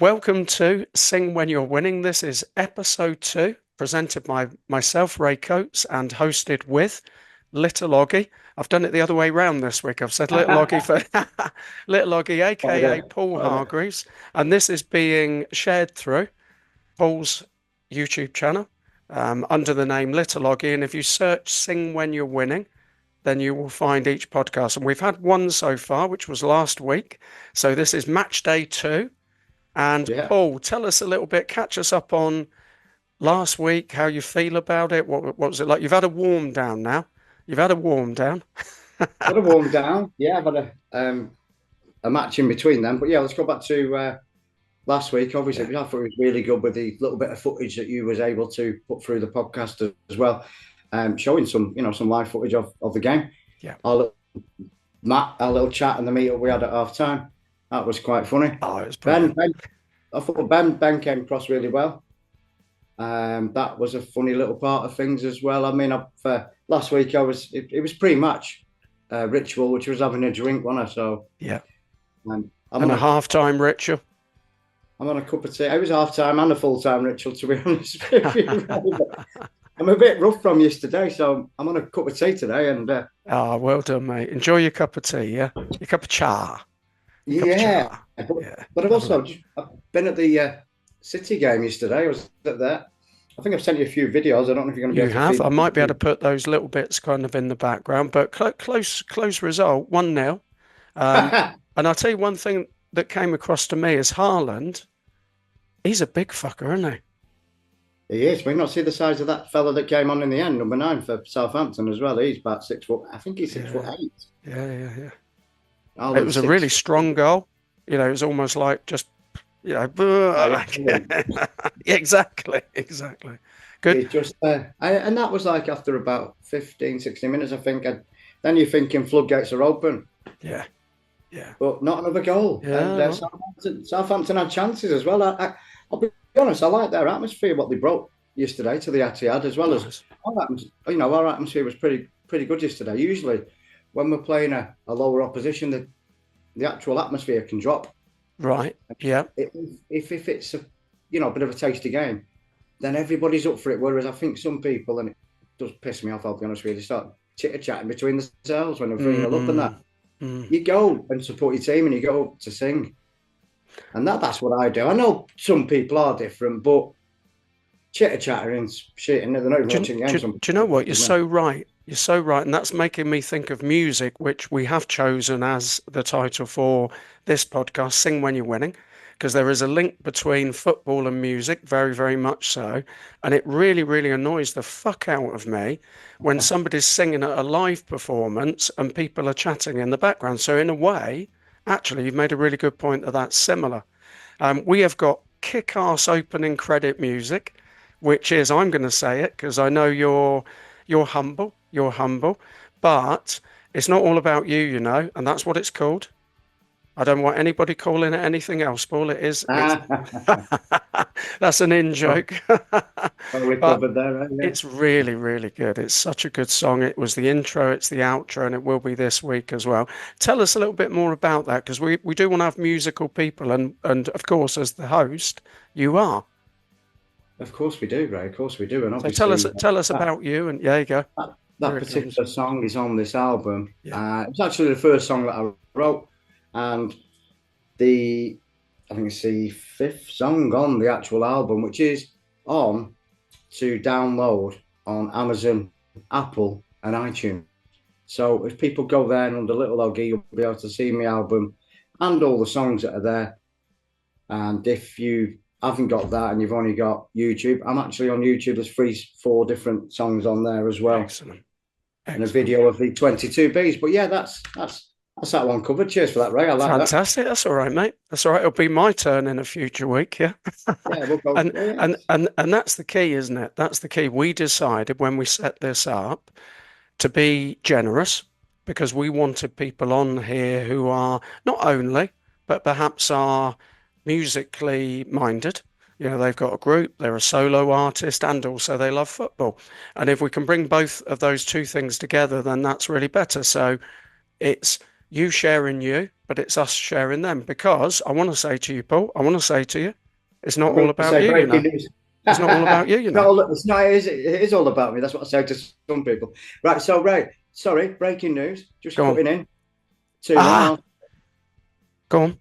Welcome to Sing When You're Winning. This is episode 2, presented by myself, Ray Coates, and hosted with Little Oggy. I've done it the other way round this week. I've said Little Oggy for Little Oggy, aka Paul Hargreaves, and this is being shared through Paul's YouTube channel under the name Little Oggy. And if you search Sing When You're Winning, then you will find each podcast. And we've had one so far, which was last week. So this is match day 2. And Paul, tell us a little bit, catch us up on last week, how you feel about it. What was it like? You've had a warm down now. You've had a warm down. Had a warm down. Yeah, I've had a match in between them. But yeah, let's go back to last week. Obviously, I thought it was really good with the little bit of footage that you was able to put through the podcast as well, showing some live footage of the game. Yeah. Our little chat and the meetup we had at half time. That was quite funny. Oh, it was brilliant. I thought Ben came across really well. That was a funny little part of things as well. I mean, last week it was pre-match ritual, which was having a drink, wasn't I? So yeah, I'm and a half-time ritual. I'm on a cup of tea. It was half-time and a full-time ritual, to be honest with you. I'm a bit rough from yesterday, so I'm on a cup of tea today. And well done, mate. Enjoy your cup of tea, yeah, your cup of cha. Yeah, but I've been at the City game yesterday. I was at that. I think I've sent you a few videos. I don't know if you're going to be able to I might be able to put those little bits kind of in the background, but close result, 1-0. And I'll tell you one thing that came across to me is Haaland. He's a big fucker, isn't he? He is. We not see the size of that fella that came on in the end, number 9 for Southampton as well. He's about 6 foot. I think he's 6 foot 8. Yeah. It was a really strong goal. It was almost like just, exactly. Good. It just, and that was like after about 15, 16 minutes, I think. Then you're thinking floodgates are open. Yeah. But not another goal. Yeah, and Southampton had chances as well. I'll be honest, I like their atmosphere, what they brought yesterday to the Etihad, as well as our atmosphere was pretty good yesterday. Usually, when we're playing a lower opposition, the actual atmosphere can drop. Right. Yeah. If it's a bit of a tasty game, then everybody's up for it. Whereas I think some people, and it does piss me off, I'll be honest with you, they start chitter-chatting between themselves when they're 3-0 up and that. You go and support your team and you go up to sing. And that's what I do. I know some people are different, but chitter-chattering and shit, and they're not even watching games. Do you know what? You're so right. You're so right. And that's making me think of music, which we have chosen as the title for this podcast, Sing When You're Winning, because there is a link between football and music, very, very much so. And it really, really annoys the fuck out of me when somebody's singing at a live performance and people are chatting in the background. So in a way, actually, you've made a really good point that that's similar. We have got kick-ass opening credit music, which is, I'm going to say it because I know you're humble. You're humble, but it's not all about you, and that's what it's called. I don't want anybody calling it anything else, Paul. That's an in-joke. It's really, really good. It's such a good song. It was the intro, it's the outro, and it will be this week as well. Tell us a little bit more about that, because we do want to have musical people, and of course, as the host, you are. Of course we do, Ray. Of course we do. And obviously, so tell us about you. And there you go. That particular song is on this album. Yeah. It's actually the first song that I wrote, and I think it's the 5th song on the actual album, which is on to download on Amazon, Apple, and iTunes. So if people go there and under Little Oggy, you'll be able to see my album and all the songs that are there. And if you haven't got that and you've only got YouTube, I'm actually on YouTube. There's 4 different songs on there as well. Excellent. And a video of the 22Bs. But yeah, that's that one covered. Cheers for that, Ray. I like Fantastic. That's all right, mate. That's all right. It'll be my turn in a future week. Yeah. We'll go. And that's the key, isn't it? That's the key. We decided when we set this up to be generous, because we wanted people on here who are not only, but perhaps are musically minded. They've got a group, they're a solo artist, and also they love football. And if we can bring both of those two things together, then that's really better. So it's you sharing you, but it's us sharing them. Because I want to say to you, Paul, I want to say to you, it's not I'm all going to about say you, you know. breaking news. It's not all about you, you know. It's not, it is all about me. That's what I say to some people. Right. So, Ray, sorry, breaking news. Just Go on. cutting in. 2-1 Ah, Arsenal. go on.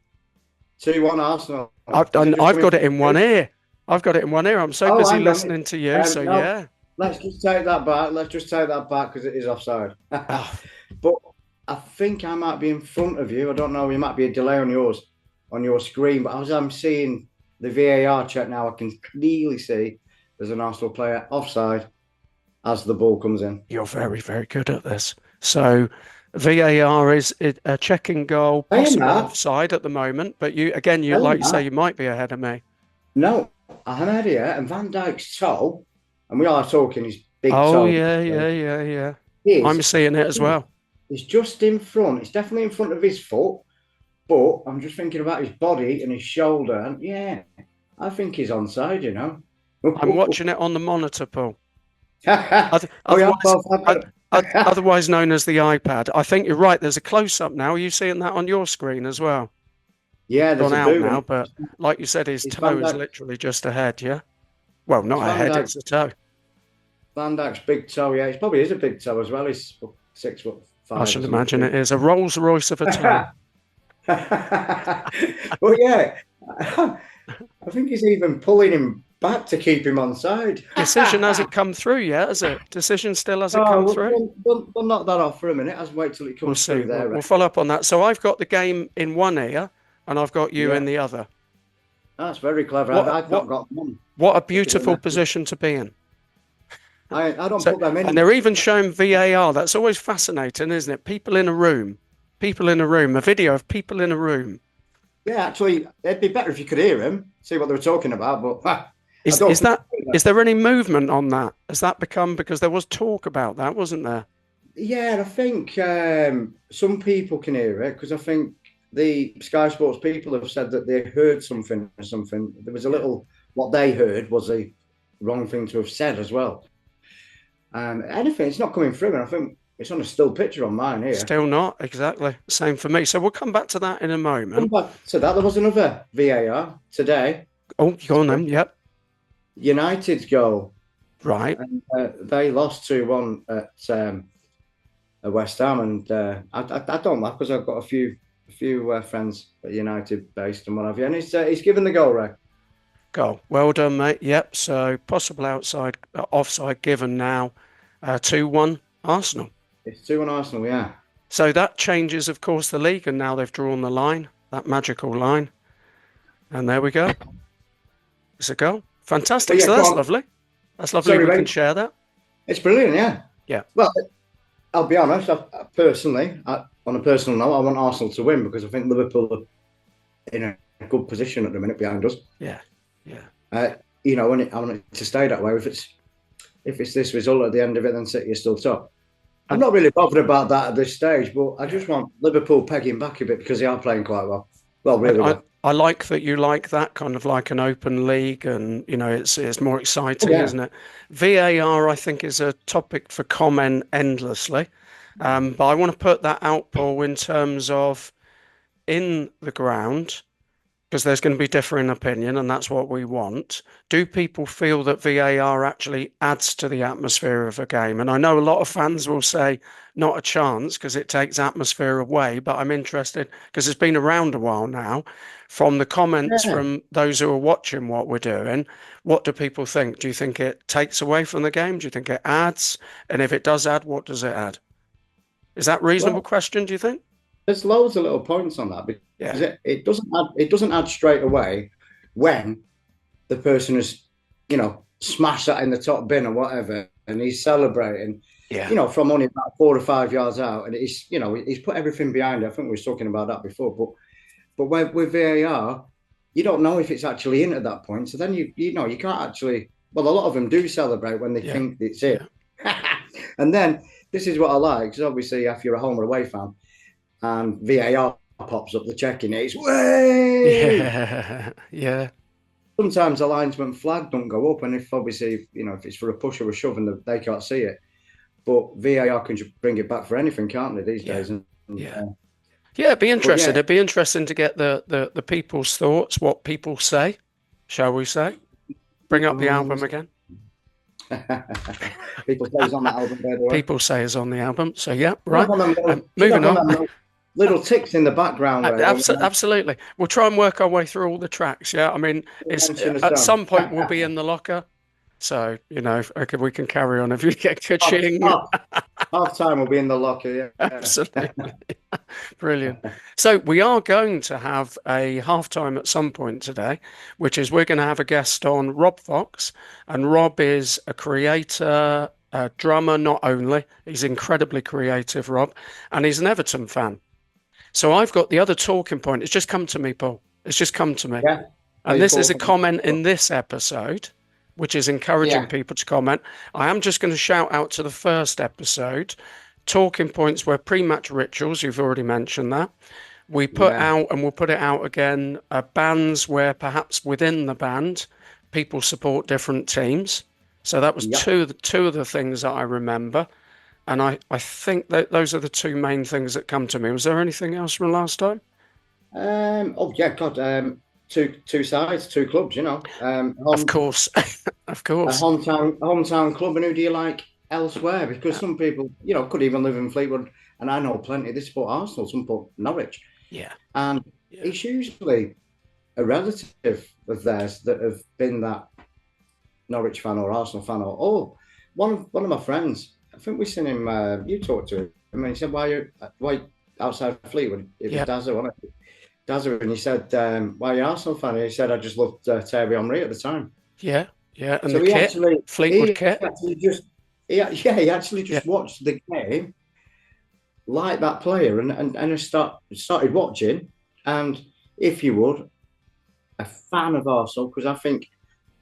2-1 Arsenal. I've Is it done. just I've coming got it from in one you? ear. I've got it in one ear. I'm so Oh, busy hang on. listening to you. So No, yeah. let's just take that back. Let's just take that back because it is offside. Oh, But I think I might be in front of you. I don't know. You might be a delay on your screen. But as I'm seeing the VAR check now, I can clearly see there's an Arsenal player offside as the ball comes in. you're very, very good at this. So VAR is a checking goal, Saying possible that, offside at the moment. But you again, you saying like you say, that, you might be ahead of me. no, I had here, and Van Dijk's toe, and we are talking his big Oh toe, yeah, yeah, yeah, yeah. I'm is seeing it as well. it's just in front. It's definitely in front of his foot, but I'm just thinking about his body and his shoulder, and yeah, I think he's onside. I'm watching it on the monitor, Paul. We have Otherwise, both had otherwise known as the iPad. I think you're right. There's a close-up now. Are you seeing that on your screen as well? Yeah, there's Gone a out boot, now, and but like you said, his it's toe is literally just ahead. Yeah. Well, not Van ahead. Dijk. It's a toe. Van Dijk's big toe. Yeah, he probably is a big toe as well. He's 6'5" I or should imagine something. it is a Rolls Royce of a toe. Well, yeah, I think he's even pulling him back to keep him on side. Decision hasn't come through yet, has it? Decision still hasn't Oh, come through. we'll knock that off for a minute. Let's wait till it We'll comes see. through We'll, there, we'll right? follow up on that. So I've got the game in one ear, and I've got you in Yeah, the other. that's very clever. What I've not what got one. what a Just a bit beautiful messy. position to be in. I don't So, put them and in. they're even showing VAR. That's always fascinating, isn't it? People in a room, a video of people in a room. Yeah, actually, it'd be better if you could hear him, see what they were talking about. But I Is don't is think. that is there any movement on that? Has that become because there was talk about that, wasn't there? Yeah, I think some people can hear it because I think the Sky Sports people have said that they heard something or something. There was a Yeah. little, what they heard was a wrong thing to have said as well. Anything, it's not coming through, and I think it's on a still picture on mine here. Still not exactly. Same for me. So we'll come back to that in a Come moment. back to that. There was another VAR today. Oh, you go on then. Yep. United's goal, Right. and they lost 2-1 at West Ham, and I don't laugh because I've got a few friends at United based and what have you, and he's given the goal, right? Goal. Well done, mate. Yep. So possible offside given now. 2-1 Arsenal. It's 2-1 Arsenal, yeah. So that changes, of course, the league, and now they've drawn the line, that magical line. And there we go. It's a goal. But Fantastic. yeah, So go that's on. lovely. That's lovely. Sorry, We can mate. share that. It's brilliant, yeah. Yeah. Well, I'll be honest. Personally, on a personal note, I want Arsenal to win because I think Liverpool are in a good position at the minute behind us. Yeah. Yeah. I want it to stay that way. If it's this result at the end of it, then City is still top. I'm And not really bothered about that at this stage, but I yeah. just want Liverpool pegging back a bit because they are playing quite well. Well, I, really I well. I like that you like that kind of like an open league, and it's more Oh, exciting, yeah. isn't it? VAR, I think, is a topic for comment endlessly. But I want to put that out, Paul, in terms of in the ground, because there's going to be differing opinion, and that's what we want. Do people feel that VAR actually adds to the atmosphere of a game? And I know a lot of fans will say not a chance because it takes atmosphere away, but I'm interested because it's been around a while now. From the comments Yeah. from those who are watching what we're doing, what do people think? Do you think it takes away from the game? Do you think it adds? And if it does add, what does it add? Is that a reasonable Well, question, do you think? there's loads of little points on that because Yeah. it doesn't add straight away when the person has smashed that in the top bin or whatever, and he's celebrating, Yeah. from only about 4 or 5 yards out, and he's put everything behind it. I think we were talking about that before, but with VAR, you don't know if it's actually in at that point. So then you can't actually. Well, a lot of them do celebrate when they Yeah. think it's in, Yeah. and then this is what I like because obviously if you're a home or away fan and VAR pops up, the checking it, it's way. Yeah. Yeah. Sometimes the linesman flag don't go up, and if obviously if it's for a push or a shove and they can't see it, but VAR can just bring it back for anything, can't they these Yeah. days? And Yeah. Yeah, it'd be But interesting. yeah, It'd be interesting to get the people's thoughts, what people say, shall we say? Bring up the album people's again. people say he's on that album, by the way. People say is on the album. So yeah, Should have right. one of them should Moving have one on. of them little ticks in the background where Absolutely. We'll try and work our way through all the tracks. Yeah. I mean, we it's mention a at song. some point we'll be in the locker. So, okay, we can carry on if you get half, ka-ching. half, half time will be in the locker. Yeah. Absolutely. Brilliant. So we are going to have a halftime at some point today, which is we're going to have a guest on Rob Fox. And Rob is a creator, a drummer, not only, he's incredibly creative, Rob, and he's an Everton fan. So I've got the other talking point. It's just come to me, Paul. It's just come to me. Yeah. And Please this is go. a comment in this episode, which is encouraging Yeah. people to comment. I am just going to shout out to the first episode. Talking points were pre-match rituals. You've already mentioned that. We put Yeah. out, and we'll put it out again, bands where perhaps within the band people support different teams. So that was Yep. two of the things that I remember. And I think that those are the two main things that come to me. Was there anything else from last time? Oh yeah, God. Two sides, two clubs. Of course, of course. Hometown club. And who do you like elsewhere? Because some people, could even live in Fleetwood, and I know plenty. They support Arsenal, some support Norwich, Yeah, and yeah, it's usually a relative of theirs that have been that Norwich fan or Arsenal fan, or one of my friends. I think we seen him. You talked to him. I mean, he said, "Why outside Fleetwood?" It was yeah, Dazza, wasn't it? Dazza, and he said, "Why are you Arsenal fan?" And he said, "I just loved Thierry Henry at the time." yeah, yeah. And the So kit, Fleetwood kit. he actually Yeah, just watched the game like that player, and I started watching. And if you would, a fan of Arsenal, because I think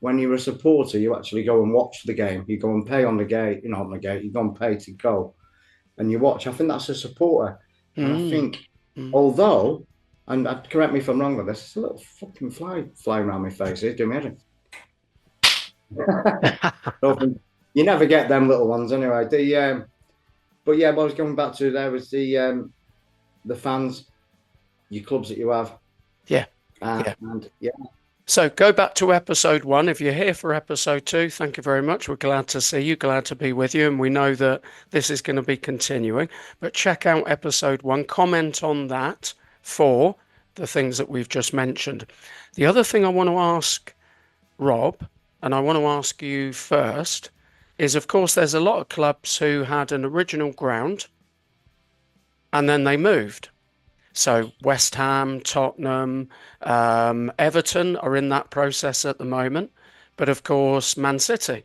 when you're a supporter, you actually go and watch the game. You go and pay on the gate, on the gate. You go and pay to go, and you watch. I think that's a supporter, and I mm, think mm. although, and correct me if I'm wrong with this, it's a little fucking fly flying around my face. It's doing me you never get them little ones anyway. But yeah, what I was going back to there was the fans, your clubs that you have, Yeah, yeah. and yeah, So go back to episode one. If you're here for episode two, thank you very much. We're glad to see you, glad to be with you, and we know that this is going to be continuing. But check out episode one, comment on that for the things that we've just mentioned. The other thing I want to ask Rob, and I want to ask you first, is of course there's a lot of clubs who had an original ground and then they moved. So West Ham, Tottenham, Everton are in that process at the moment. But of course, Man City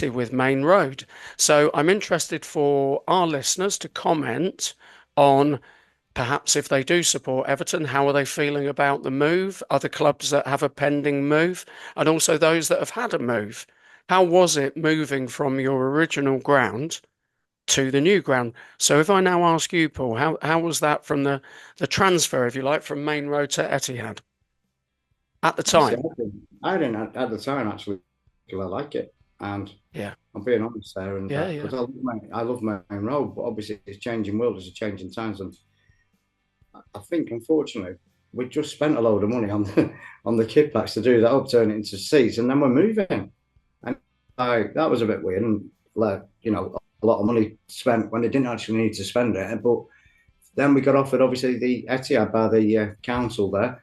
with Main Road. So I'm interested for our listeners to comment on perhaps if they do support Everton, how are they feeling about the move? Other clubs that have a pending move, and also those that have had a move. How was it moving from your original ground to the new ground? So if I now ask you, Paul, how was that from the transfer, if you like, from Main Road to Etihad at the honestly, time? I didn't at the time actually. I like it, and Yeah, I'm being honest there, and yeah, yeah, because I love my own road, but obviously it's changing world, it's a changing times, and I think unfortunately we just spent a load of money on the kit packs to do that up, turn it into seats, and then we're moving, and that was a bit weird, and like a lot of money spent when they didn't actually need to spend it, but then we got offered obviously the Etihad by the council there,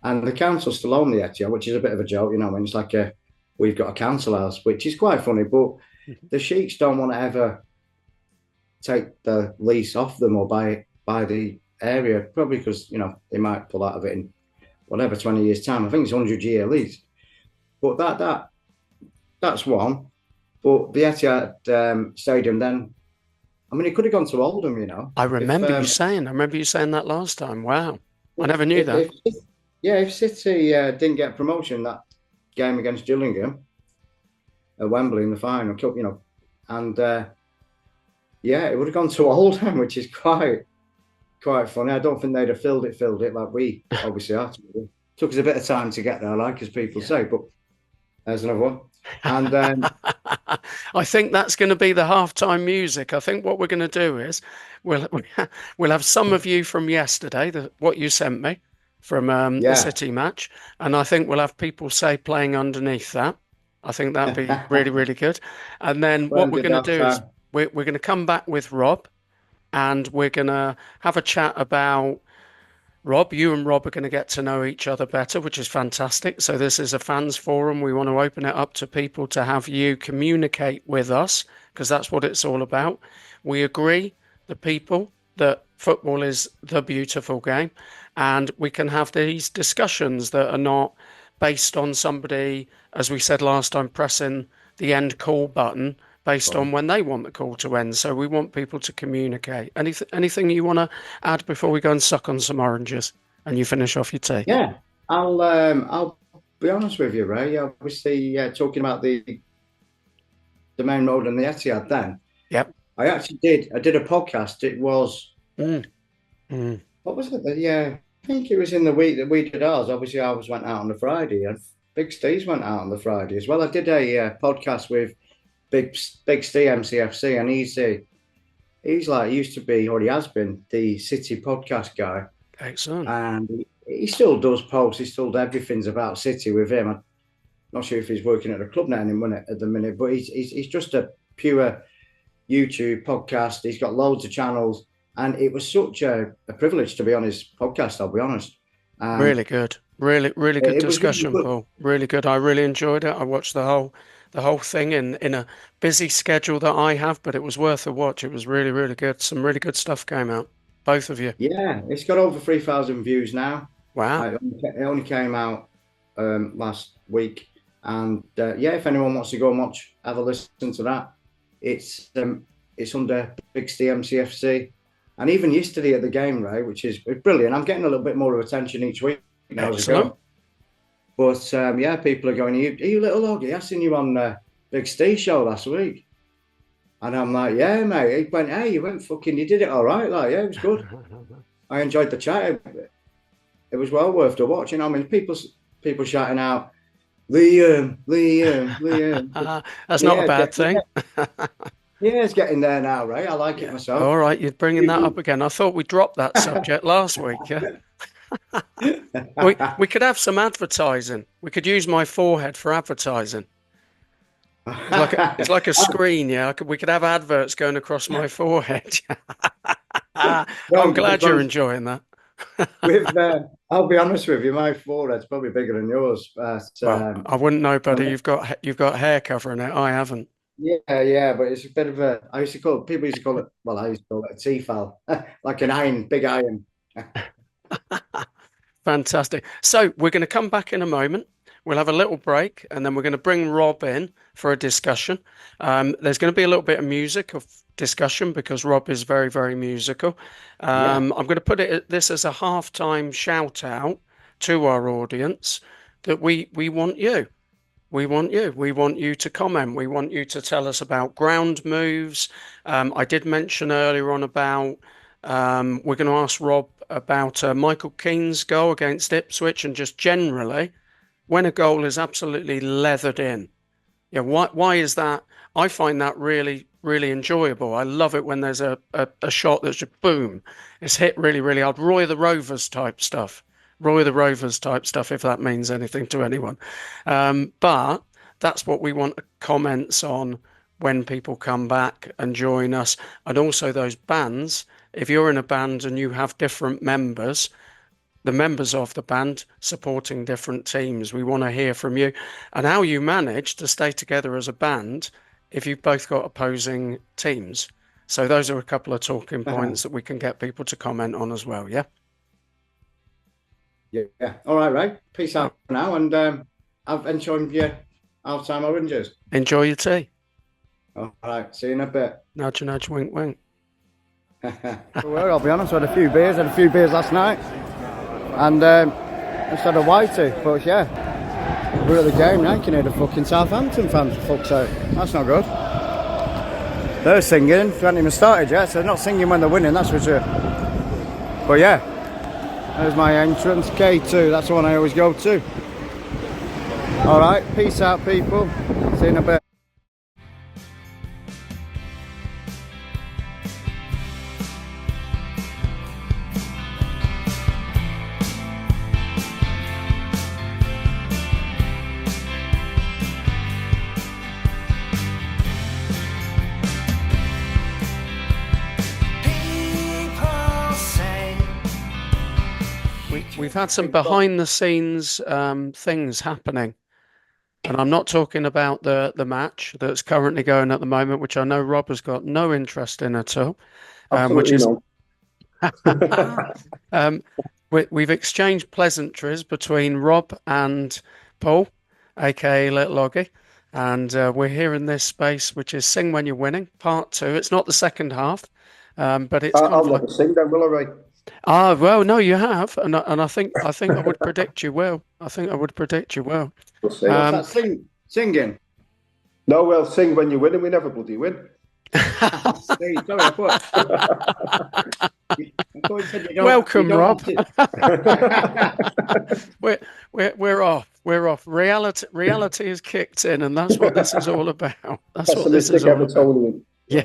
and the council still own the Etihad, which is a bit of a joke, when it's like we've got a council house, which is quite funny, but mhm, the sheiks don't want to ever take the lease off them or buy the area, probably because they might pull out of it in whatever 20 years time. I think it's 100-year lease, but that's one. But the Etihad Stadium, then I mean, it could have gone to Oldham. I If remember you saying. I remember you saying that last time. Wow, I if never knew that. if, if City didn't get promotion that game against Gillingham at Wembley in the final, and yeah, it would have gone to Oldham, which is quite funny. I don't think they'd have filled it like we obviously are. Took us a bit of time to get there, like as people Yeah, say, but There's another one. And then, I think that's going to be the halftime music. I think what we're going to do is we'll we'll have some of you from yesterday, what you sent me from the yeah. City match, and I think we'll have people say playing underneath that. I think that'd be really, really good. And then what we're Splendid going to do is halftime. we're going to come back with Rob, and we're going to have a chat about Rob, you and Rob are going to get to know each other better, which is fantastic. So, this is a fans forum. We want to open it up to people to have you communicate with us because that's what it's all about. We agree, the people, that football is the beautiful game, and we can have these discussions that are not based on somebody, as we said last time, pressing the end call button based on when they want the call to end. So we want people to communicate. Anything you want to add before we go and suck on some oranges and you finish off your tea? Yeah, I'll be honest with you, Ray. Obviously, talking about the main road and the Etihad. Then Yep. I actually did. I did a podcast. It was Mm. Mm. what was it? Yeah, I think it was in the week that we did ours. Obviously, ours went out on the Friday, and Big Steve's went out on the Friday as well. I did a podcast with Big Steve MCFC, and he's like used to be, or he has been, the City podcast guy. Excellent. And he still does posts. He still does everything's about City with him. I'm not sure if he's working at a club now at the minute, but he's just a pure YouTube podcast. He's got loads of channels, and it was such a privilege to be on his podcast. I'll be honest. And Really good. Really, really good it was really discussion, good. Paul. Really good. I really enjoyed it. I watched the whole thing in a busy schedule that I have, but it was worth a watch. It was really, really good. Some really good stuff came out. Both of you. Yeah, it's got over 3,000 views now. Wow. It only came out last week, and yeah, if anyone wants to go and have a listen to that, it's under Big Steve MCFC, and even yesterday at the game, Ray, which is brilliant. I'm getting a little bit more of attention each week now as I go. But yeah, people are going, are you little Oggy? I seen you on Big Steve show last week. And I'm like, yeah, mate. He went, hey, you did it all right. Like, yeah, it was good. I enjoyed the chat. It was well worth the watching. I mean, people shouting out, Liam. That's not a bad thing. Yeah, it's getting there now, right? I like it myself. All right, you're bringing that up again. I thought we dropped that subject last week. Yeah. We could have some advertising. We could use my forehead for advertising. It's like a screen, yeah. We could have adverts going across my forehead. I'm glad you're enjoying that. I'll be honest with you, my forehead's probably bigger than yours. But well, I wouldn't know, buddy. You've got hair covering it. I haven't. Yeah, but it's a bit of a. People used to call it. Well, I used to call it a T-file, like an iron, big iron. Fantastic. So we're going to come back in a moment. We'll have a little break, and then we're going to bring Rob in for a discussion. There's going to be a little bit of music of discussion because Rob is very, very musical. I'm going to put this as a halftime shout out to our audience that we want you. We want you. We want you to comment. We want you to tell us about ground moves. I did mention earlier on about we're going to ask Rob about Michael Keane's goal against Ipswich and just generally when a goal is absolutely leathered in. Yeah, why is that? I find that really, really enjoyable. I love it when there's a shot that's just boom. It's hit really, really hard. Roy the Rovers type stuff. If that means anything to anyone. But that's what we want comments on when people come back and join us. And also those bands, if you're in a band and you have different members, the members of the band supporting different teams, we want to hear from you and how you manage to stay together as a band if you've both got opposing teams. So those are a couple of talking points that we can get people to comment on as well, yeah? Yeah. All right, Ray. Peace out for now, and I've enjoyed your halftime oranges. Enjoy your tea. All right. See you in a bit. Nudge, nudge, wink, wink. Well, I'll be honest. I had a few beers. Last night, and just had a whitey. But yeah, we're at the game now. You can hear the fucking Southampton fans. For fuck's sake, that's not good. They're singing. They haven't even started yet, so they're not singing when they're winning. That's for sure. But yeah. There's my entrance, K2, that's the one I always go to. All right, peace out, people. See you in a bit. We've had some behind the scenes things happening. And I'm not talking about the match that's currently going at the moment, which I know Rob has got no interest in at all, which Absolutely is not. we've exchanged pleasantries between Rob and Paul, aka Little Oggy, and we're here in this space, which is Sing When You're Winning, part two. It's not the second half, but it's kind I'll of like never sing then, will I, Ray? well, no, you have, and I think I would predict you will. I think I would predict you will. We'll see. What's that singing? No, well, sing when you're winning. We never bloody win. Sorry, I thought you said you don't, Welcome, you don't Rob. want it. We're off. We're off. Reality is kicked in, and that's what this is all about. That's what this is Pessimistic all about. Evertonian. Yeah.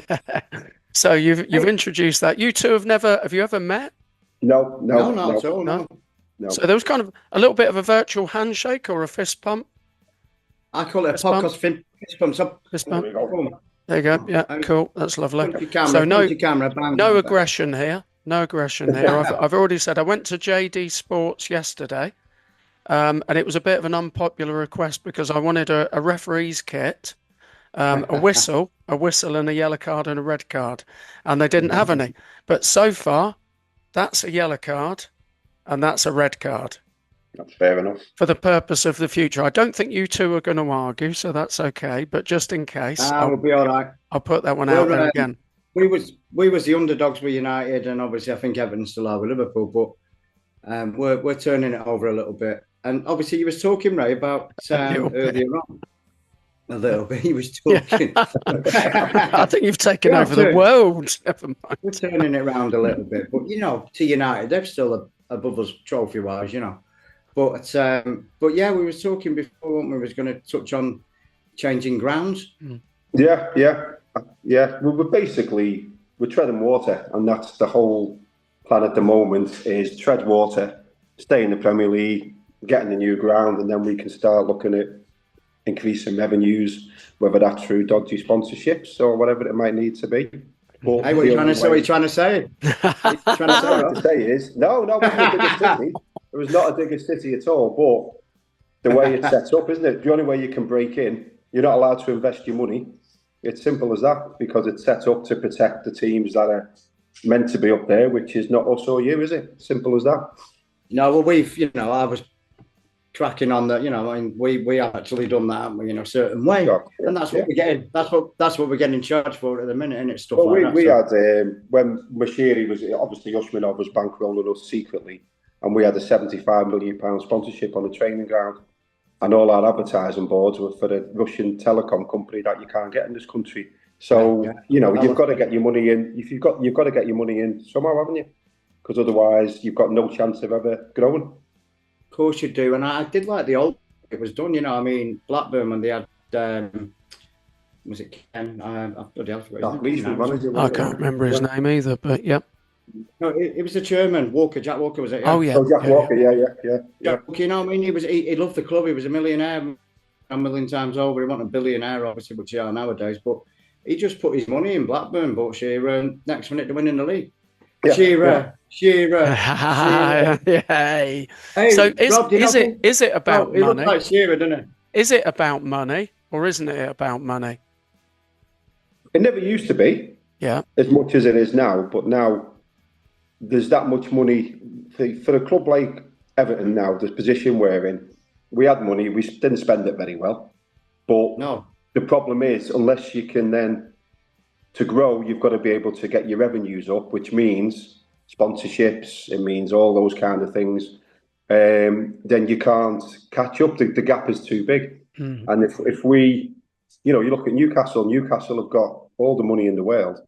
So you've introduced that. You two have you ever met? No, Not at all. No. No. So there was kind of a little bit of a virtual handshake or a fist pump. I call it a Fist bump. podcast fist bump. Fist There bump. we go. There you go. Yeah, cool. That's lovely. Camera, So no camera, bang, no bang, aggression here. No aggression here. I've already said I went to JD Sports yesterday, and it was a bit of an unpopular request because I wanted a referee's kit, a whistle and a yellow card and a red card, and they didn't have any. But so far, that's a yellow card and that's a red card. That's fair enough. For the purpose of the future. I don't think you two are going to argue, so that's okay. But just in case, we'll be all right. I'll put that one out there again. We was the underdogs with United, and obviously I think Everton still are with Liverpool, but we're turning it over a little bit. And obviously you was talking, Ray, about earlier on. A little bit. He was talking. Yeah. I think you've taken over the world. Never mind. We're turning it around a little bit, but to United, they're still above us trophy-wise, But yeah, we was talking before, we was going to touch on changing grounds. Yeah. We're treading water, and that's the whole plan at the moment: is tread water, stay in the Premier League, get in the new ground, and then we can start looking at increasing revenues, whether that's through dodgy sponsorships or whatever it might need to be. But hey, what are you trying to say? What are you trying to say? What to say is no, it wasn't a bigger city. It was not a bigger city at all. But the way it's set up, isn't it? The only way you can break in, you're not allowed to invest your money. It's simple as that, because it's set up to protect the teams that are meant to be up there, which is not us or you, is it? Simple as that. No, well, I was cracking on that. We actually done that, haven't we, a certain way, and that's what we're getting. That's what we're getting charged for at the minute, and it's stuff like that. We had when Mashiri was obviously Usmanov was bankrolling us secretly, and we had a £75 million sponsorship on the training ground, and all our advertising boards were for the Russian telecom company that you can't get in this country. So you've got to get your money in. If you've got to get your money in somehow, haven't you? Because otherwise, you've got no chance of ever growing. Of course you do, and I did like the old. It was done, Blackburn when they had. Was it Ken? I can't remember his name either, but yeah. No, it was the chairman, Walker. Jack Walker was it? Yeah. Oh yeah. Oh, Jack Walker. Yeah. Jack, he loved the club. He was a millionaire a million times over. He wasn't a billionaire, obviously, which he are nowadays. But he just put his money in Blackburn. Bought Shearer, next minute to win in the league. Shearer. Hey, so Rob, is it about money? He looks like Shearer, doesn't it? Is it about money, or isn't it about money? It never used to be. Yeah. As much as it is now, but now there's that much money for a club like Everton. Now, the position we're in, we had money, we didn't spend it very well. But no, the problem is, unless you can then, to grow, you've got to be able to get your revenues up, which means sponsorships, it means all those kind of things. Then you can't catch up. The gap is too big. And if we, you look at Newcastle have got all the money in the world,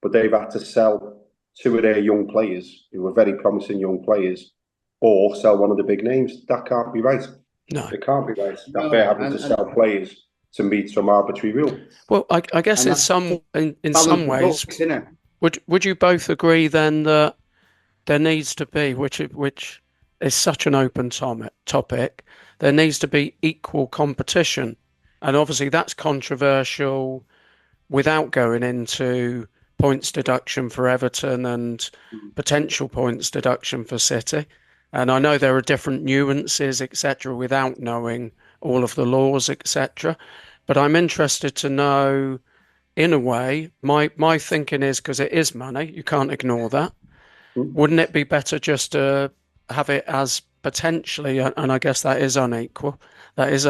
but they've had to sell two of their young players who were very promising young players, or sell one of the big names. That can't be right. No. It can't be right that No, they're having to sell players to meet some arbitrary rule. Well, I guess in some ways, would you both agree then that there needs to be, which is such an open topic, there needs to be equal competition, and obviously that's controversial without going into points deduction for Everton and potential points deduction for City. And I know there are different nuances, etc., without knowing all of the laws, etc. But I'm interested to know, in a way, my thinking is, because it is money, you can't ignore that. Wouldn't it be better just to have it as potentially, and I guess that is unequal, as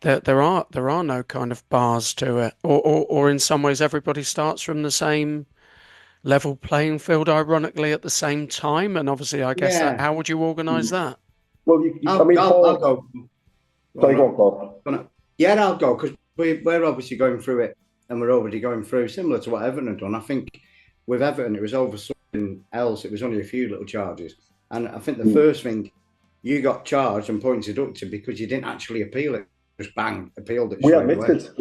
there are no kind of bars to it, or in some ways everybody starts from the same level playing field, ironically, at the same time, and obviously I guess that, how would you organise that? Well, I'll go. Sorry, go on, Paul. Yeah, I'll go, because we're obviously going through it, and we're already going through similar to what Everton had done. I think with Everton, it was over something else. It was only a few little charges. And I think the first thing, you got charged and points deducted because you didn't actually appeal it. Just bang, appealed it. We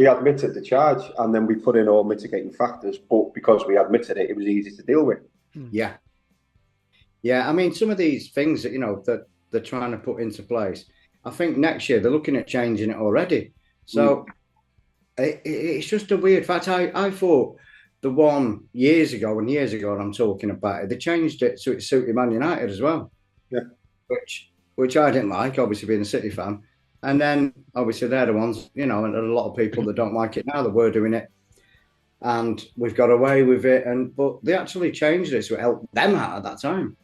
admitted the charge, and then we put in all mitigating factors. But because we admitted it, it was easy to deal with. Yeah. Yeah, I mean, some of these things that, that they're trying to put into place, I think next year they're looking at changing it already. So it's just a weird fact. I thought the one years ago, and I'm talking about it, they changed it so it suited Man United as well. Yeah. Which I didn't like, obviously being a City fan. And then obviously they're the ones, and a lot of people that don't like it now that were doing it. And we've got away with it. But they actually changed it so it helped them out at that time.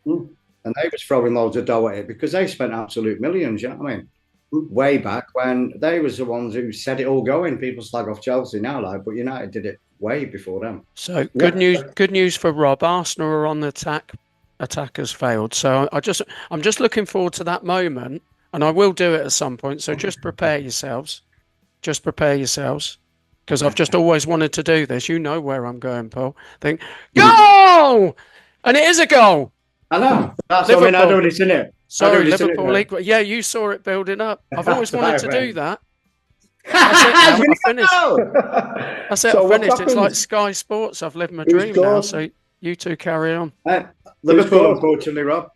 And they was throwing loads of dough at it because they spent absolute millions, you know what I mean? Way back when they was the ones who set it all going. People slag off Chelsea now, but United did it way before them. So good news for Rob. Arsenal are on the attack. Attack has failed. So I'm just looking forward to that moment, and I will do it at some point. So just prepare yourselves. Because I've just always wanted to do this. You know where I'm going, Paul. Think, goal! And it is a goal. I know. That's what I mean. I'd already seen it. Sorry, Liverpool equal. Yeah, you saw it building up. I've always wanted to do that. That's it. I finished. That's it. So I finished. It's like Sky Sports. I've lived my dream now. So you two carry on. Liverpool, unfortunately, Rob.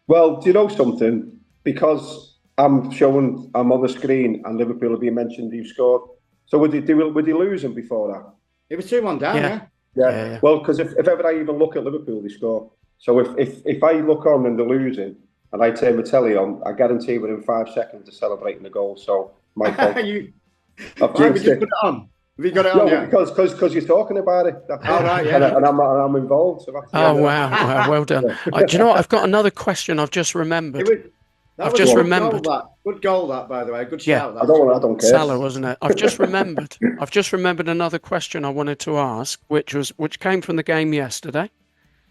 Well, do you know something? Because I'm on the screen, and Liverpool are being mentioned. You've scored. So would they lose them before that? It was 2-1 down. Yeah. Well, because if ever I even look at Liverpool, they score. So if I look on and they're losing, and I turn my telly on, I guarantee within 5 seconds they're celebrating the goal. So my fault. Why would you put it on? Have you got it on? No, because you're talking about it. That's right, yeah. And I'm involved. So wow, well done. Do you know what? I've got another question. I've just remembered. I've just remembered. Good goal, that, by the way. Good shout. I don't care. Salah, wasn't it? I've just remembered another question I wanted to ask, which came from the game yesterday.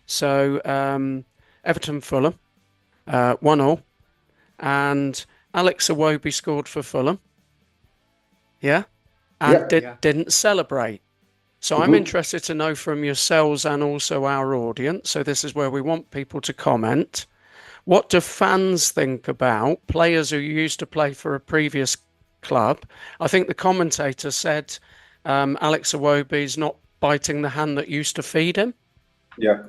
So Everton Fulham 1-1, and Alex Iwobi scored for Fulham. Yeah, and didn't celebrate. So I'm interested to know from yourselves and also our audience. So this is where we want people to comment. What do fans think about players who used to play for a previous club? I think the commentator said Alex Iwobi's not biting the hand that used to feed him. Yeah.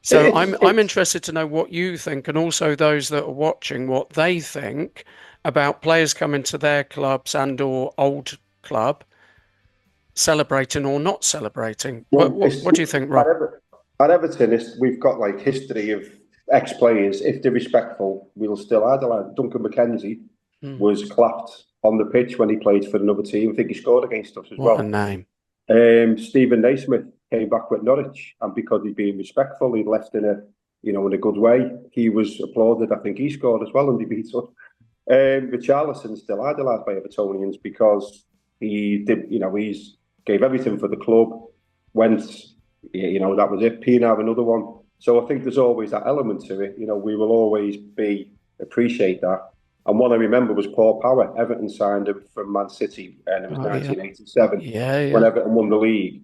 So I'm interested to know what you think, and also those that are watching, what they think about players coming to their clubs and or old club celebrating or not celebrating. Well, what do you think, Rob? At Everton, we've got like history of ex-players. If they're respectful, we'll still idolise. Duncan McKenzie was clapped on the pitch when he played for another team. I think he scored against us as well. What a name. Stephen Naismith came back with Norwich, and because he'd been respectful, he'd left in a good way. He was applauded. I think he scored as well, and he beat us. Richarlison's still idolised by Evertonians because he did. He's gave everything for the club. Went, that was it. Pienaar, another one. So I think there's always that element to it. We will always appreciate that. And what I remember was Paul Power. Everton signed him from Man City, and it was 1987 when Everton won the league.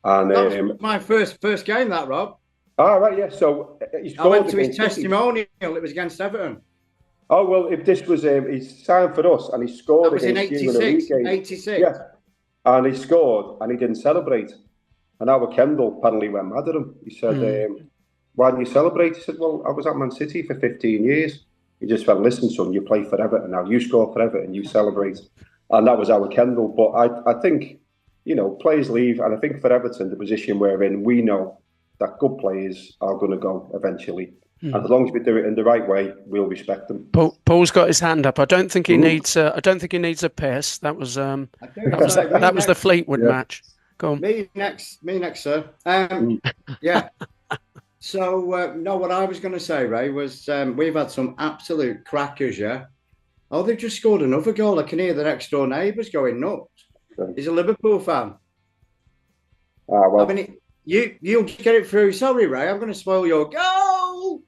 And that was my first game, that, Rob. Right, yeah. So I went to his testimonial. It was against Everton. Oh, well, if this was he signed for us and he scored That was in against you in a league 86. game. 86. Yeah, and he scored and he didn't celebrate. And our Kendall apparently went mad at him. He said, why didn't you celebrate? He said, well, I was at Man City for 15 years. He just went, listen, son, you play for Everton now. You score for Everton, you celebrate. And that was our Kendall. But I think, you know, players leave. And I think for Everton, the position we're in, we know that good players are going to go eventually. And as long as we do it in the right way, we'll respect them. Paul's got his hand up. I don't think he needs. I don't think he needs a piss. That was the Fleetwood match. Go on. Me next, sir. Yeah. So no, what I was going to say, Ray, was we've had some absolute crackers. Yeah. Oh, they've just scored another goal. I can hear the next door neighbours going nuts. He's a Liverpool fan. Well. I mean, you'll get it through. Sorry, Ray, I'm going to spoil your goal.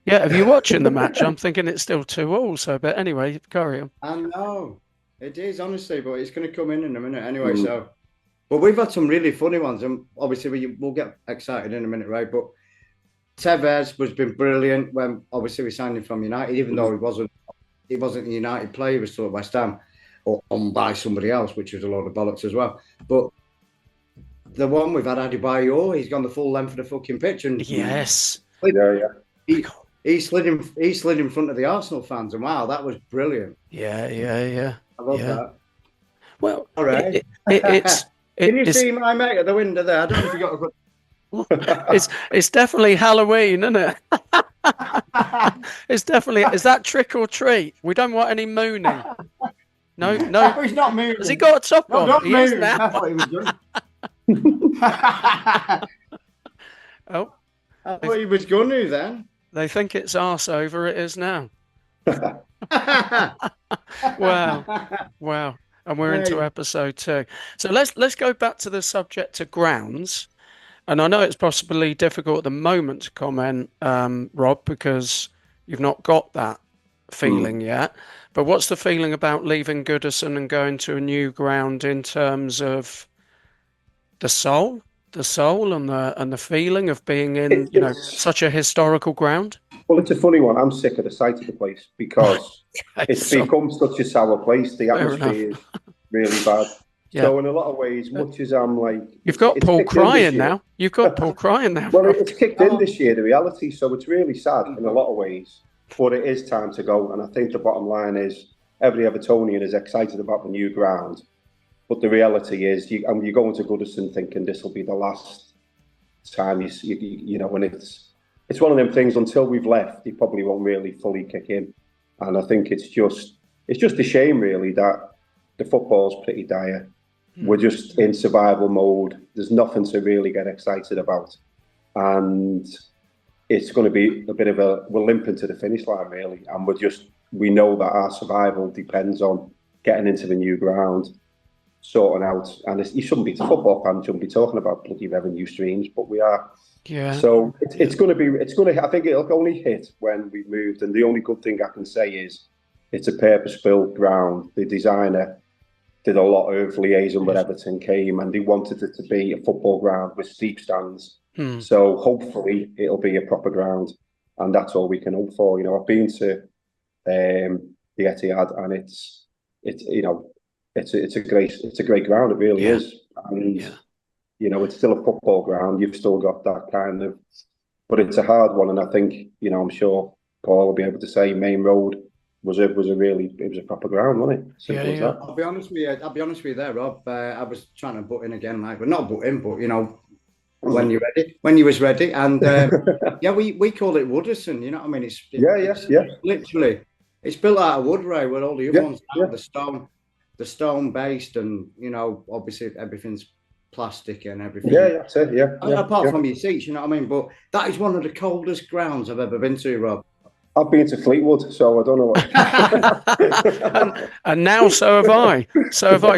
Yeah, if you're watching the match, I'm thinking it's still 2-2. So, but anyway, carry on. I know it is, honestly, but it's going to come in a minute anyway. So, but we've had some really funny ones, and obviously we'll get excited in a minute, Ray. But Tevez has been brilliant when obviously we signed him from United, even though he wasn't a United player, he was still at West Ham or owned by somebody else, which was a load of bollocks as well. But the one we've had, Adebayor, he's gone the full length of the fucking pitch, and yes, he slid in front of the Arsenal fans, and wow, that was brilliant. Yeah. I love that. Well, all right. Can you see my mate at the window there? I don't know if you got a good. It's definitely Halloween, isn't it? It's definitely. Is that trick or treat? We don't want any mooning. No, he's not mooning. Has he got a top on? Don't He moon. is now. That's what he was doing. Oh, I thought he was going to then. They think it's arse over. It is now. Wow. And we're into episode 2. So let's go back to the subject of grounds. And I know it's possibly difficult at the moment to comment, Rob, because you've not got that feeling yet. But what's the feeling about leaving Goodison and going to a new ground in terms of the soul and the feeling of being in, such a historical ground? Well, it's a funny one. I'm sick of the sight of the place because it's become such a sour place. The atmosphere is really bad. Yeah. So in a lot of ways, much as I'm like... You've got Paul crying now. You've got Paul crying now. Well, it's kicked in this year, the reality. So it's really sad in a lot of ways. But it is time to go. And I think the bottom line is every Evertonian is excited about the new ground. But the reality is you go into Goodison thinking this will be the last time you know, when it's one of them things until we've left, you probably won't really fully kick in. And I think it's just a shame really that the football's pretty dire. We're just in survival mode. There's nothing to really get excited about. And it's going to be a bit of we're limping to the finish line really. And we know that our survival depends on getting into the new ground, sorting out. And you shouldn't be, a football fan shouldn't be talking about bloody revenue streams, but we are. Yeah. So I think it'll only hit when we've moved. And the only good thing I can say is it's a purpose-built ground. The designer did a lot of liaison with Everton, came and they wanted it to be a football ground with steep stands. So hopefully it'll be a proper ground, and that's all we can hope for. You know, I've been to the Etihad, and it's a great ground. It really is, and you know, it's still a football ground. You've still got that kind of, but it's a hard one, and I think, you know, I'm sure Paul will be able to say Main Road was a proper ground, wasn't it? Simple as that. I'll be honest with you there, Rob. I was trying to butt in again, but not butt in, but you know, when you was ready, and we call it Woodison. You know what I mean? It's literally, it's built out of wood, Ray, with all the other ones out of the stone based, and you know, obviously everything's plastic and everything. That's it. Apart from your seats, you know what I mean? But that is one of the coldest grounds I've ever been to, Rob. I've been to Fleetwood, so I don't know what. and now so have I.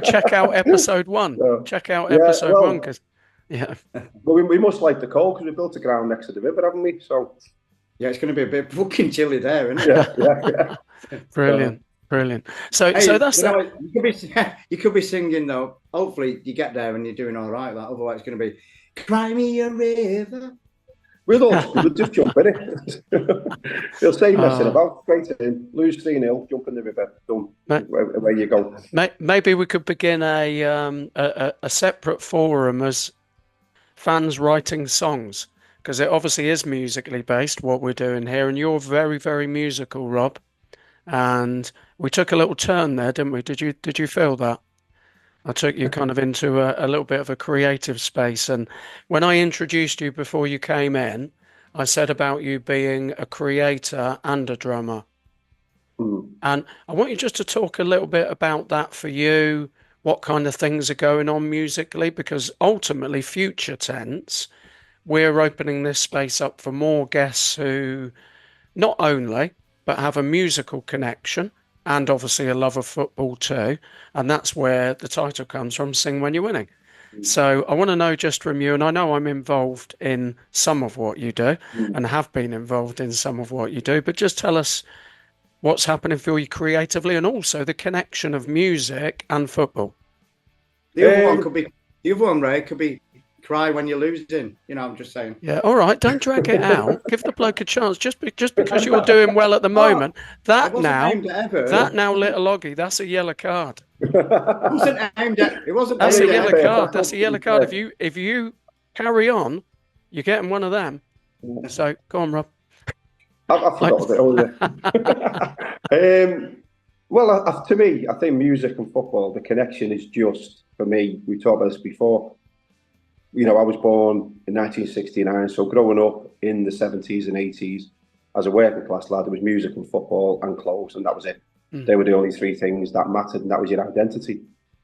Check out episode 1. Check out episode 1 because Well, we must like the cold because we built a ground next to the river, haven't we? So it's going to be a bit fucking chilly there, isn't it? Yeah. Brilliant. So that's that. You could be singing though. Hopefully you get there and you're doing all right. Otherwise it's going to be "Cry Me a River." We'll just jump in it. They'll say messing about, straight in, lose 3-0, jump in the river, done. Where you go. Maybe we could begin a separate forum as fans writing songs, because it obviously is musically based what we're doing here, and you're very, very musical, Rob. And we took a little turn there, didn't we? Did you feel that? I took you kind of into a little bit of a creative space. And when I introduced you before you came in, I said about you being a creator and a drummer. And I want you just to talk a little bit about that for you, what kind of things are going on musically, because ultimately, future tense, we're opening this space up for more guests who not only, but have a musical connection and obviously a love of football too. And that's where the title comes from, Sing When You're Winning. So I want to know just from you, and I know I'm involved in some of what you do and have been involved in some of what you do, but just tell us what's happening for you creatively and also the connection of music and football. The other one could be, the other one, Ray, could be cry when you're losing. You know, I'm just saying. Yeah, all right. Don't drag it out. Give the bloke a chance. Just because you're doing well at the moment. That now, little Oggy, that's a yellow card. It wasn't aimed at. It wasn't. That's a yellow card. That's a yellow card. If you carry on, you're getting one of them. So go on, Rob. I forgot it. Well, to me, I think music and football, the connection is just, for me, we talked about this before. You know, I was born in 1969, so growing up in the 70s and 80s, as a working class lad, there was music and football and clothes, and that was it. They were the only three things that mattered, and that was your identity.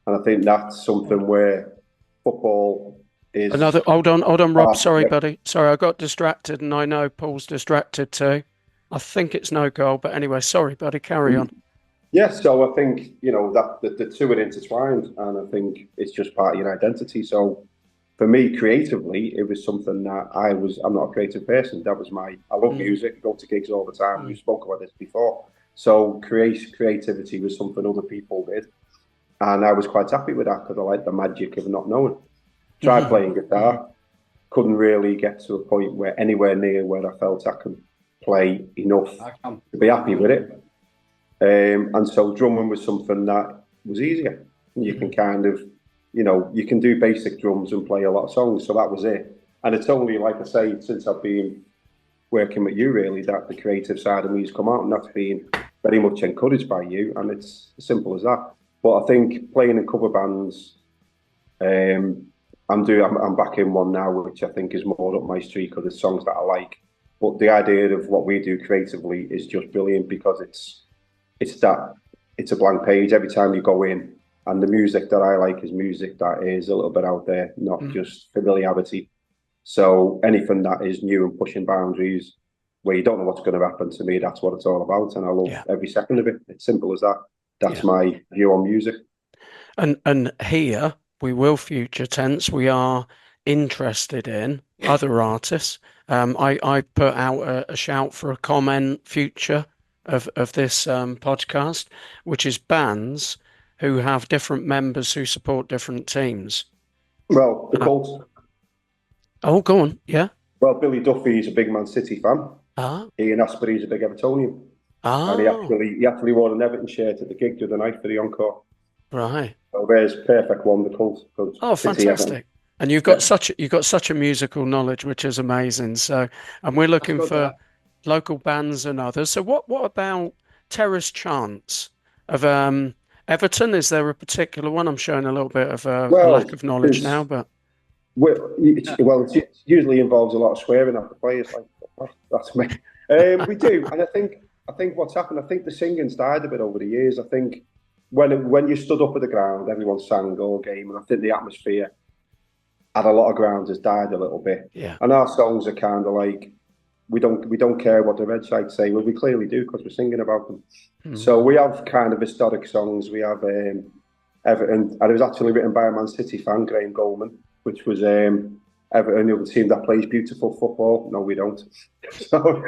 And I think that's something where football is... Hold on, Rob. Sorry, buddy. Sorry, I got distracted, and I know Paul's distracted too. I think it's no goal, but anyway, sorry, buddy, carry on. Yes, so I think, you know, that the two are intertwined, and I think it's just part of your identity. So for me, creatively, it was something that I'm not a creative person. That was I love music, go to gigs all the time. We spoke about this before. So creativity was something other people did. And I was quite happy with that because I liked the magic of not knowing. Tried playing guitar, couldn't really get to a point where anywhere near where I felt I could play enough to be happy with it. And so drumming was something that was easier. You can kind of, you know, you can do basic drums and play a lot of songs. So that was it. And it's only, like I say, since I've been working with you, really, that the creative side of me has come out, and that's been very much encouraged by you. And it's as simple as that. But I think playing in cover bands, I'm back in one now, which I think is more up my street because it's songs that I like. But the idea of what we do creatively is just brilliant because it's a blank page every time you go in. And the music that I like is music that is a little bit out there, not just familiarity. So anything that is new and pushing boundaries, where you don't know what's going to happen, to me, that's what it's all about. And I love every second of it. It's simple as that. That's my view on music. And here we will future tense. We are interested in other artists. I put out a shout for a comment future of this podcast, which is bands who have different members who support different teams. Well, the Colts. Oh, go on. Yeah. Well, Billy Duffy is a big Man City fan. Ian Asprey is a big Evertonian. And he actually wore an Everton shirt at the gig the other night for the encore. Right. So there's perfect one, the Colts. Oh, fantastic. And you've got such a musical knowledge, which is amazing. So, and we're looking for local bands and others. So what about Terrace Chants of Everton? Is there a particular one? I'm showing a little bit of a lack of knowledge now, but it usually involves a lot of swearing at the players. Like, oh, that's me. We do, and I think what's happened. I think the singing's died a bit over the years. I think when you stood up at the ground, everyone sang all game, and I think the atmosphere at a lot of grounds has died a little bit. Yeah. And our songs are kind of like we don't care what the red sites say. Well, we clearly do because we're singing about them. So we have kind of historic songs. We have Everton, and it was actually written by a Man City fan, Graham Goldman, which was Everton, the other team that plays beautiful football. No, we don't. So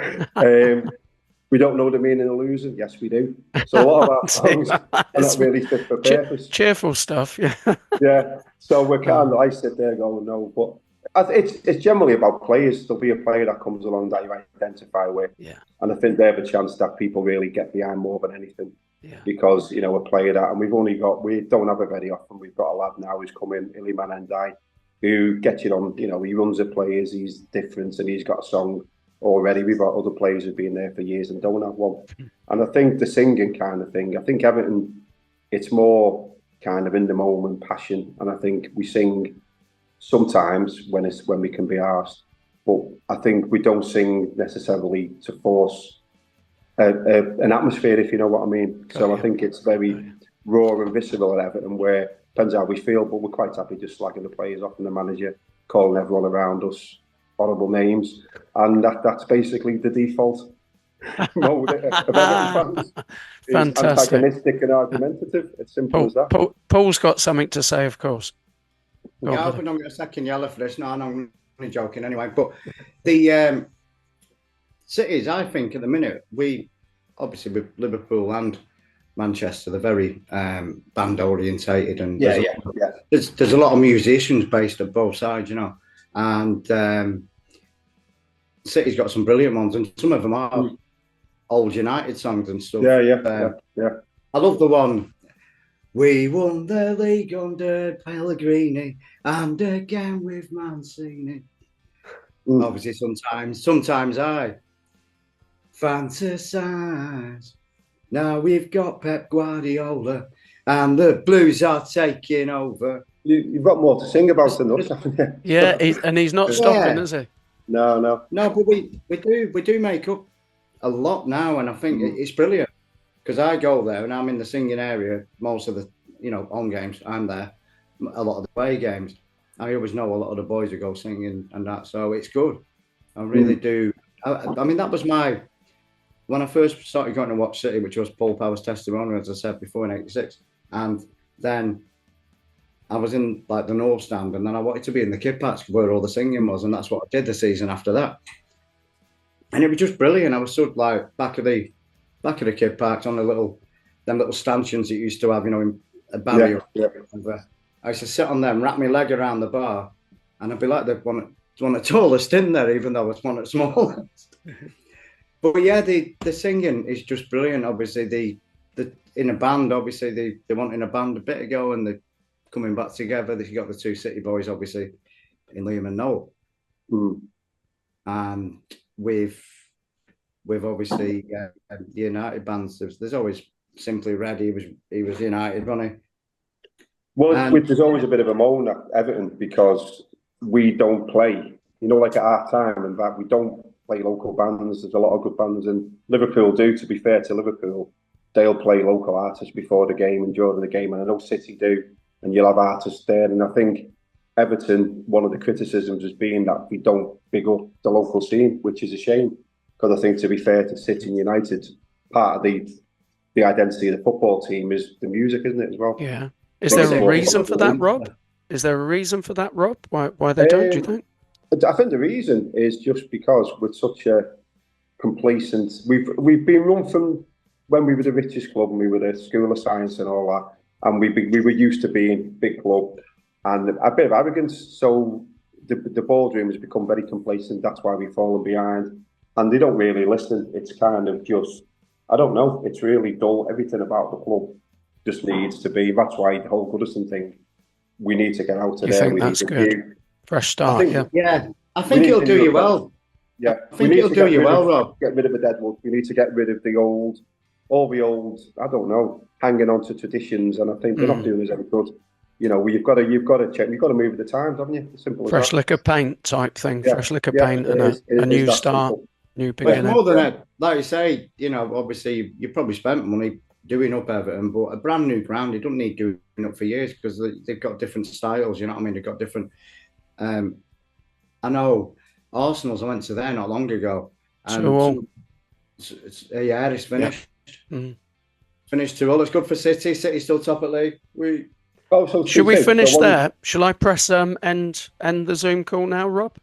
we don't know the meaning of losing. Yes, we do. So a lot of our songs are not really fit for purpose. Cheerful stuff, yeah. Yeah. So we're kind of, I sit there going, no, but It's generally about players. There'll be a player that comes along that you identify with, and I think they have a chance that people really get behind more than anything. Yeah. Because a player that, and we don't have it very often. We've got a lad now who's come in, Iliman Endai, who gets it on. He runs the players. He's different, and he's got a song already. We've got other players who've been there for years and don't have one. And I think the singing kind of thing. I think Everton, it's more kind of in the moment, passion, and I think we sing sometimes when we can be asked, but I think we don't sing necessarily to force an atmosphere, if you know what I mean. I think it's very raw and visceral at Everton, where depends how we feel, but we're quite happy just slagging the players off and the manager, calling everyone around us horrible names, and that's basically the default mode of Everton fans. Fantastic. Antagonistic and argumentative. It's simple as that. Paul's got something to say, of course. I hope I don't get a second yellow for this. No, I'm only joking anyway. But the cities, I think, at the minute, we obviously with Liverpool and Manchester, they're very band orientated, and there's a lot of musicians based at both sides, and City's got some brilliant ones, and some of them are old United songs and stuff. Yeah. I love the one. We won the league under Pellegrini and again with Mancini. Obviously, sometimes I fantasize. Now we've got Pep Guardiola and the Blues are taking over. You've got more to sing about than us, haven't you? Yeah, he's not stopping, is he? No. No, but we do make up a lot now, and I think it's brilliant. Because I go there and I'm in the singing area most of the, home games. I'm there a lot of the away games. I always know a lot of the boys who go singing and that, so it's good. I really do. I mean, that was when I first started going to watch City, which was Paul Power's testimonial, as I said before, in '86, and then I was in like the North Stand, and then I wanted to be in the kid patch where all the singing was, and that's what I did the season after that. And it was just brilliant. I was sort of like back of the kid parks on them little stanchions that you used to have, in a barrier. Yeah. I used to sit on them, wrap my leg around the bar, and I'd be like the one of the tallest in there, even though it's one of the smallest. But yeah, the singing is just brilliant. Obviously, the in a band, obviously they went in a band a bit ago, and they're coming back together. They've got the two City boys, obviously, in Liam and Noel, and with obviously the United bands, there's always Simply Red. He was United, wasn't he? Well, there's always a bit of a moan at Everton because we don't play, like at our time, and that we don't play local bands. There's a lot of good bands, and Liverpool do. To be fair to Liverpool, they'll play local artists before the game and during the game, and I know City do, and you'll have artists there. And I think Everton, one of the criticisms has been that we don't big up the local scene, which is a shame. Because I think, to be fair to City and United, part of the identity of the football team is the music, isn't it, as well? Yeah. Is there a reason for that, Rob? Is there a reason for that, Rob? Why they don't, do you think? I think the reason is just because we're such a complacent... We've been run from when we were the richest club and we were the School of Science and all that, and we were used to being big club and a bit of arrogance. So the boardroom has become very complacent. That's why we've fallen behind. And they don't really listen. It's kind of just, I don't know, it's really dull. Everything about the club just needs to be. That's why the whole Goodison thing, we need to get out of there. You think that's good? Fresh start, I think it'll do you well. Yeah. I think it'll do you well, Rob. Get rid of the deadwood. We need to get rid of all the old, I don't know, hanging on to traditions. And I think they're not doing us any good. You've got to check. You've got to move with the times, haven't you? Simple as fresh lick of paint type thing. Yeah. Fresh lick of paint and a new start. Simple. New beginning. But more than that, like you say, obviously you probably spent money doing up Everton, but a brand new ground, you don't need doing up for years because they've got different styles. You know what I mean? They've got different. I know Arsenal's. I went to there not long ago, and it's finished. Yeah. Finished 2-2. It's good for City. City's still top of the league. Should we finish there? Shall I press end the Zoom call now, Rob?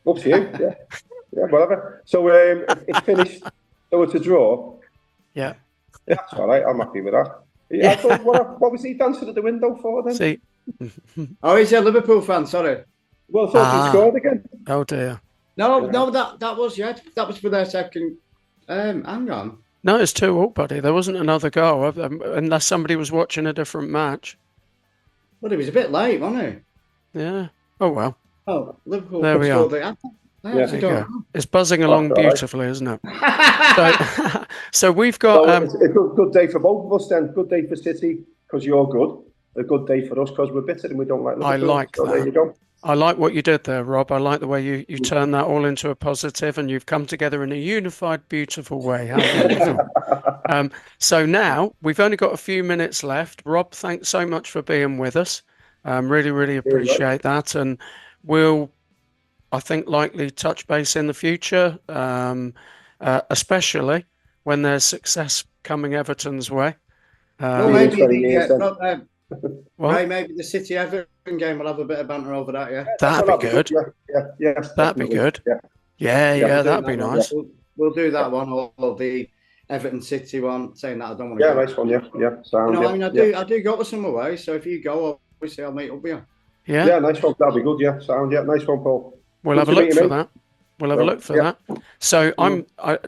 Up to you. Yeah. Yeah, whatever. So it's finished. So it's a draw. Yeah. That's all right. I'm happy with that. Yeah. I thought, what was he dancing at the window for then? See. Oh, he's a Liverpool fan. Sorry. Well, I thought you scored again. Oh dear. No, that was for their second. Hang on. No, it's 2-2, buddy. There wasn't another goal, unless somebody was watching a different match. Well, it was a bit late, wasn't it? Yeah. Oh well. Oh, Liverpool There we scored are. I actually don't know. It's buzzing along beautifully, isn't it? So we've got. Well, it's a good day for both of us then. Good day for City because you're good. A good day for us because we're bitter and we don't like Liverpool. I like so that. There you go. I like what you did there, Rob. I like the way you turned that all into a positive, and you've come together in a unified, beautiful way. How wonderful. So now we've only got a few minutes left. Rob, thanks so much for being with us. Really, really appreciate that. And we'll, I think, likely touch base in the future, especially when there's success coming Everton's way. Well, maybe What? Ray, maybe the City Everton game will have a bit of banter over that. Yeah, that'd be good. Yeah, that'd be good. Yeah, that'd be nice. We'll do that one, or the Everton City one. Saying that I don't want to. Yeah, nice one. Yeah. Sound, I mean, I do go to some away. So if you go, obviously I'll meet up with you. Yeah, nice one. That'll be good. Yeah, sound. Yeah, nice one, Paul. We'll have a look for that. We'll have a look for that. So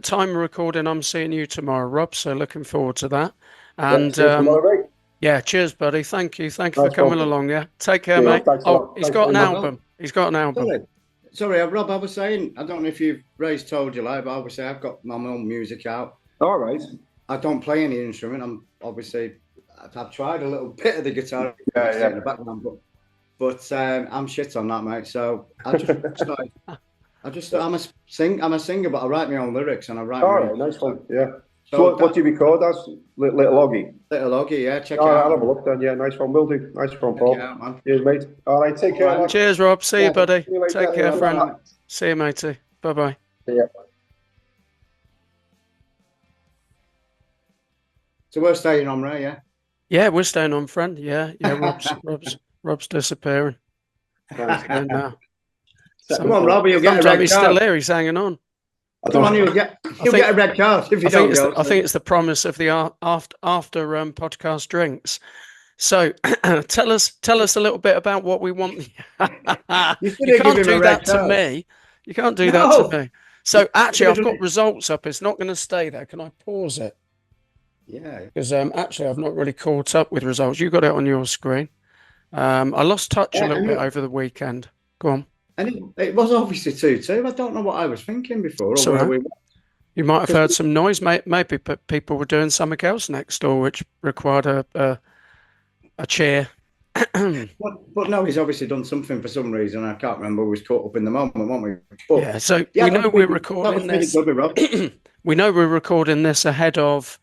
time of recording. I'm seeing you tomorrow, Rob. So looking forward to that. And yeah, cheers, buddy. Thank you for coming along. Yeah, take care, mate. He's got an album. He's got an album. Sorry, Rob. I was saying, I don't know if Ray's told you, but obviously I've got my own music out. All right. I don't play any instrument. I've tried a little bit of the guitar in the background, but I'm shit on that, mate. So I just started. I'm a singer, but I write my own lyrics and I write. All right, nice one. Yeah. So what do you record as? Little Oggy? Little Oggy, yeah. Check it out. I'll have a look then. Yeah, nice one. Will do. Nice one, Paul. Out, man. Cheers, mate. All right, take care. Man. Cheers, Rob. See you, buddy. See you take care, friend. See you, matey. Bye-bye. Yeah. So we're staying on, Ray, yeah? Yeah, we're staying on, friend. Yeah. Rob's disappearing. Come on, Rob, you'll get a red card. He's still here. He's hanging on. Come on, you'll get a red card if you don't go. I think it's the promise of the after podcast drinks. So tell us a little bit about what we want. You can't do that to me. You can't do that to me. So actually, I've got results up. It's not going to stay there. Can I pause it? Yeah. Because actually, I've not really caught up with results. You got it on your screen. I lost touch a little bit over the weekend. Go on. And it was obviously 2-2. I don't know what I was thinking before. You might have heard some noise. Maybe people were doing something else next door, which required a cheer. but no, he's obviously done something for some reason. I can't remember. We was caught up in the moment, weren't we? But, we know we're recording this. We know we're recording this ahead of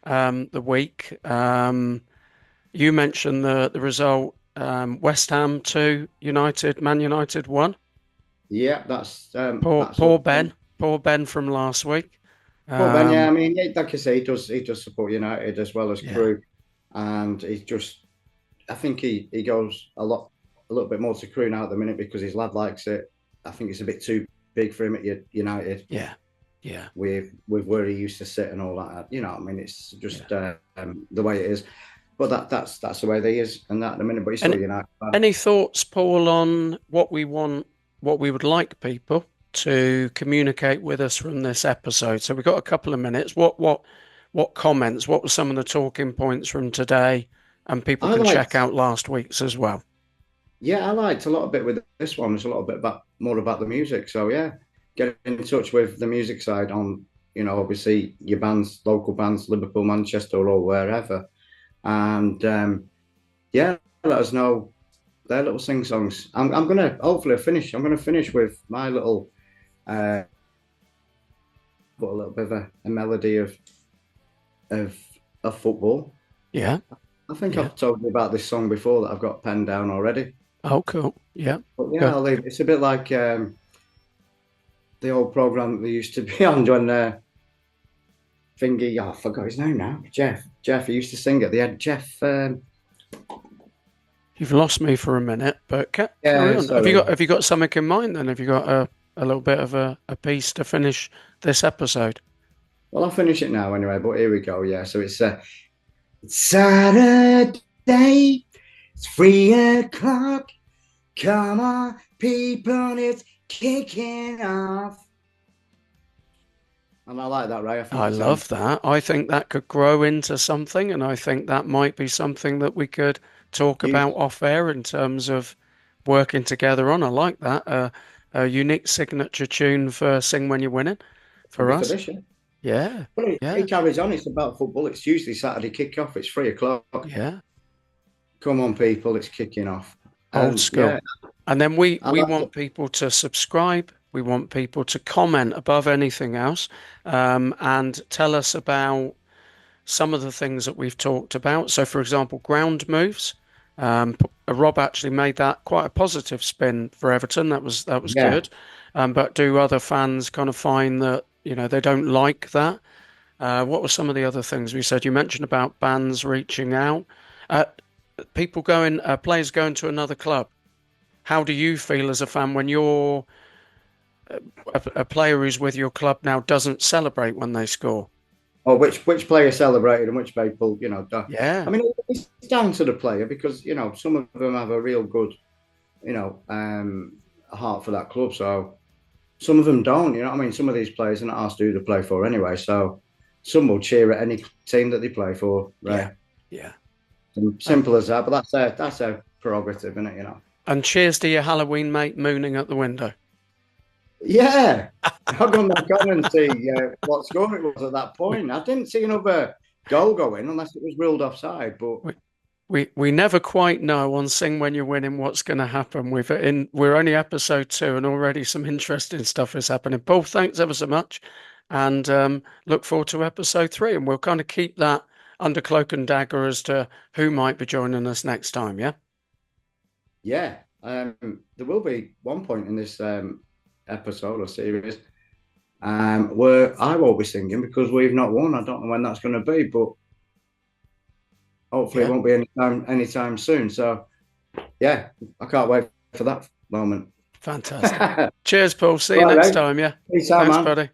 the week. You mentioned the result. West Ham 2, Man United 1. Yeah, that's poor Ben from last week. Poor Ben, yeah. I mean, like I say, he does support United as well as Crew, and I think he goes a little bit more to Crew now at the minute because his lad likes it. I think it's a bit too big for him at United. Yeah. With where he used to sit and all that. I mean, it's just the way it is. But that's the way they is, and that at the minute. But he's still United. Any thoughts, Paul, on what we would like people to communicate with us from this episode? So we've got a couple of minutes. What comments? What were some of the talking points from today? And people can check out last week's as well. Yeah, I liked a lot of it with this one. There's a little bit more about the music. So yeah, get in touch with the music side on, obviously your bands, local bands, Liverpool, Manchester, or wherever. And let us know their little sing songs. I'm gonna hopefully finish. I'm gonna finish with my little, put a little bit of a melody of football. Yeah, I think I've told you about this song before that I've got penned down already. Oh, cool. Yeah, but I'll leave. It's a bit like the old program that they used to be on when. Thingy, I forgot his name now. Jeff, he used to sing at the end. Jeff. You've lost me for a minute, but have you got something in mind? Then have you got a little bit of a piece to finish this episode? Well, I'll finish it now anyway. But here we go. Yeah, so it's Saturday. It's 3 o'clock. Come on, people, it's kicking off. And I like that, Ray. I think I it sounds. love that. I think that could grow into something, and I think that might be something that we could talk about You off air in terms of working together on. I like that. A unique signature tune for Sing When You're Winning could for be us. tradition. Yeah, But yeah, it carries on. It's about football. It's usually Saturday kick-off. It's 3 o'clock. yeah. Come on, people. It's kicking off. Old And yeah, school. And then we I we like want it. people to subscribe. We want people to comment above anything else, and tell us about some of the things that we've talked about. So, for example, ground moves. Rob actually made that quite a positive spin for Everton. That was Yeah. good. But do other fans kind of find that they don't like that? What were some of the other things we said? You mentioned about bands reaching out, uh, people going, players going to another club. How do you feel as a fan when you're a player who's with your club now doesn't celebrate when they score? Or which player celebrated and which people, don't. I Yeah, mean, it's down to the player because some of them have a real good, heart for that club. So some of them don't. You know what I mean? Some of these players are not asked who they play for anyway. So some will cheer at any team that they play for. yeah, Right? yeah. And, Simple as that. But that's a prerogative, isn't it? and cheers to your Halloween mate mooning at the window. Yeah. I'll go back on and see what score it was at that point. I didn't see another goal go in unless it was ruled offside. But We we never quite know on Sing When You're Winning what's going to happen. We're only episode 2 and already some interesting stuff is happening. Paul, thanks ever so much, and look forward to episode 3, and we'll kind of keep that under cloak and dagger as to who might be joining us next time. Yeah, yeah, there will be one point in this episode or series where I won't be singing because we've not won. I don't know when that's going to be, but hopefully it yeah, won't be anytime soon. So yeah, I can't wait for that moment. fantastic. Cheers, Paul. See you All next right, time. Yeah, peace out, thanks, man. buddy.